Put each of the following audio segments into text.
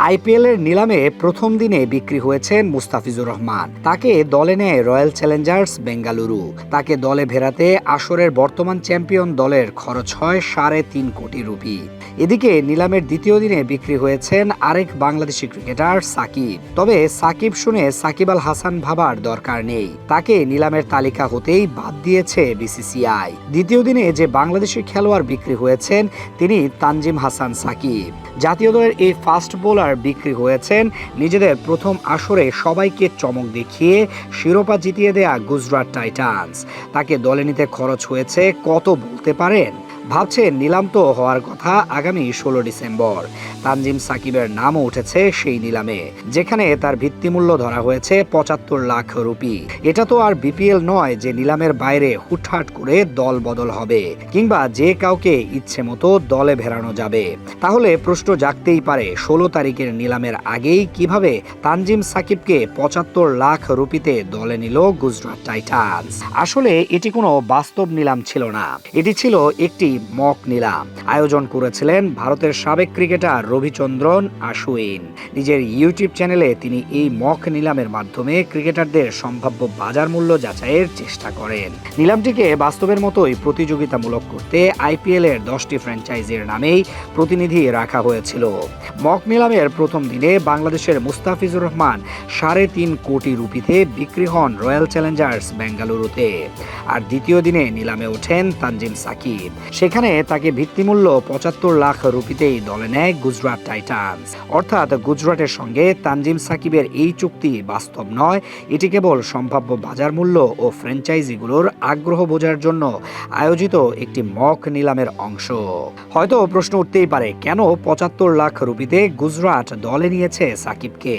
আইপিএলের নিলামে প্রথম দিনে বিক্রি হয়েছেন মুস্তাফিজুর রহমান। তাকে দলে নেয় রয়্যাল চ্যালেঞ্জার্স বেঙ্গালুরু। তাকে দলে ফেরাতে আসরের বর্তমান চ্যাম্পিয়ন দলের খরচ হয় 3.5 কোটি রুপি। এদিকে নিলামের দ্বিতীয় দিনে বিক্রি হয়েছেন আরেক বাংলাদেশি ক্রিকেটার সাকিব। তবে সাকিব শুনে সাকিব আল হাসান ভাবার দরকার নেই, তাকে নিলামের তালিকা হতেই বাদ দিয়েছে বিসিসিআই। দ্বিতীয় দিনে যে বাংলাদেশি খেলোয়াড় বিক্রি হয়েছেন তিনি তানজিম হাসান সাকিব। জাতীয় দলের এই ফাস্ট বোলার বিক্রি হয়েছেন নিজেদের প্রথম আসরে সবাইকে চমক দেখিয়ে শিরোপা জিতিয়ে দেয়া গুজরাট টাইটান্স। তাকে দলে নিতে খরচ হয়েছে কত বলতে পারেন? ভাবছেন নিলাম তো হওয়ার কথা আগামী 16 ডিসেম্বর। তানজিম সাকিবের নামও উঠেছে সেই নিলামে, যেখানে তার ভিত্তিমূল্য ধরা হয়েছে 75 লাখ রুপি। এটা তো আর বিপিএল নয় যে নিলামের বাইরে হুটহাট করে দল বদল হবে কিংবা যে কাউকে ইচ্ছে মতো দলে ভেড়ানো যাবে। তাহলে প্রশ্ন জাগতেই পারে 16 তারিখের নিলামের আগেই কিভাবে তানজিম সাকিবকে 75 লাখ রুপিতে দলে নিল গুজরাট টাইটান্স। আসলে এটি কোনো বাস্তব নিলাম ছিল না, এটি ছিল একটি মক নিলাম। আয়োজন করেছিলেন ভারতের সাবেক ক্রিকেটার রবিচন্দ্রন আশ্বিন। নিজের ইউটিউব চ্যানেলে তিনি এই মক নিলামের মাধ্যমে ক্রিকেটারদের সম্ভাব্য বাজার মূল্য যাচাইয়ের চেষ্টা করেন। নিলামটিকে বাস্তবের মতোই প্রতিযোগিতামূলক করতে আইপিএল এর 10টি ফ্র্যাঞ্চাইজির নামেই প্রতিনিধি রাখা হয়েছিল। মক নিলামের প্রথম দিনে বাংলাদেশের মুস্তাফিজুর রহমান 3.5 কোটি রুপিতে বিক্রি হন রয়্যাল চ্যালেঞ্জার্স বেঙ্গালুরুতে। আর দ্বিতীয় দিনে নিলামে ওঠেন তানজিম সাকিব। সেখানে তাকে ভিত্তিমূল্য 75 লাখ রুপিতেই দলে নেয় গুজরাট টাইটান্স। অর্থাৎ গুজরাটের সঙ্গে তানজিম সাকিবের এই চুক্তি বাস্তব নয়, এটি কেবল সম্ভাব্য বাজার মূল্য ও ফ্র্যাঞ্চাইজিগুলোর আগ্রহ বোঝার জন্য আয়োজিত একটি মক নিলামের অংশ। হয়তো প্রশ্ন উঠতেই পারে, কেন 75 লাখ রুপিতে গুজরাট দলে নিয়েছে সাকিবকে?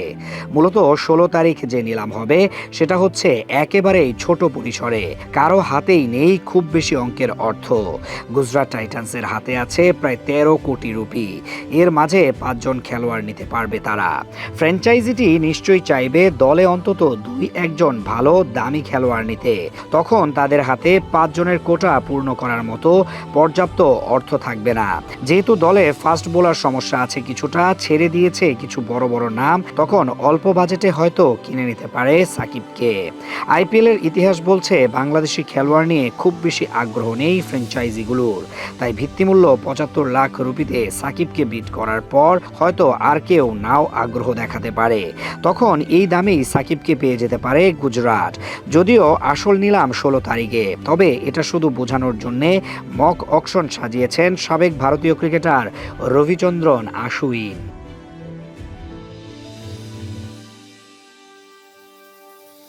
মূলত 16 তারিখ যে নিলাম হবে সেটা হচ্ছে একেবারেই ছোট পরিসরে, কারো হাতেই নেই খুব বেশি অঙ্কের অর্থ। গুজরাট টাইটান্সের হাতে আছে প্রায় 13 কোটি রুপি। এর মাঝে 5 জন খেলোয়াড় নিতে পারবে তারা। ফ্র্যাঞ্চাইজিটি নিশ্চয়ই চাইবে দলে অন্তত 2-1 জন ভালো দামি খেলোয়াড় নিতে। তখন তাদের হাতে 5 জনের কোটা পূর্ণ করার মতো পর্যাপ্ত অর্থ থাকবে না। যেহেতু দলে ফাস্ট বোলার সমস্যা আছে কিছুটা, ছেড়ে দিয়েছে কিছু বড় বড় নাম, তখন অল্প বাজেটে হয়তো কিনে নিতে পারে সাকিবকে। আইপিএল এর ইতিহাস বলছে বাংলাদেশি খেলোয়াড় নিয়ে খুব বেশি আগ্রহ নেই ফ্র্যাঞ্চাইজিগুলোর। তাই ভিত্তিমূল্য 75 লাখ রুপিতে সাকিবকে বিট করার পর হয়তো আর কেউ নাও আগ্রহ দেখাতে পারে। তখন এই দামেই সাকিবকে পেয়ে যেতে পারে গুজরাট। যদিও আসল নিলাম 16 তারিখে, তবে এটা শুধু বোঝানোর জন্যে মক অকশন সাজিয়েছেন সাবেক ভারতীয় ক্রিকেটার রবিচন্দ্রন আশ্বিন।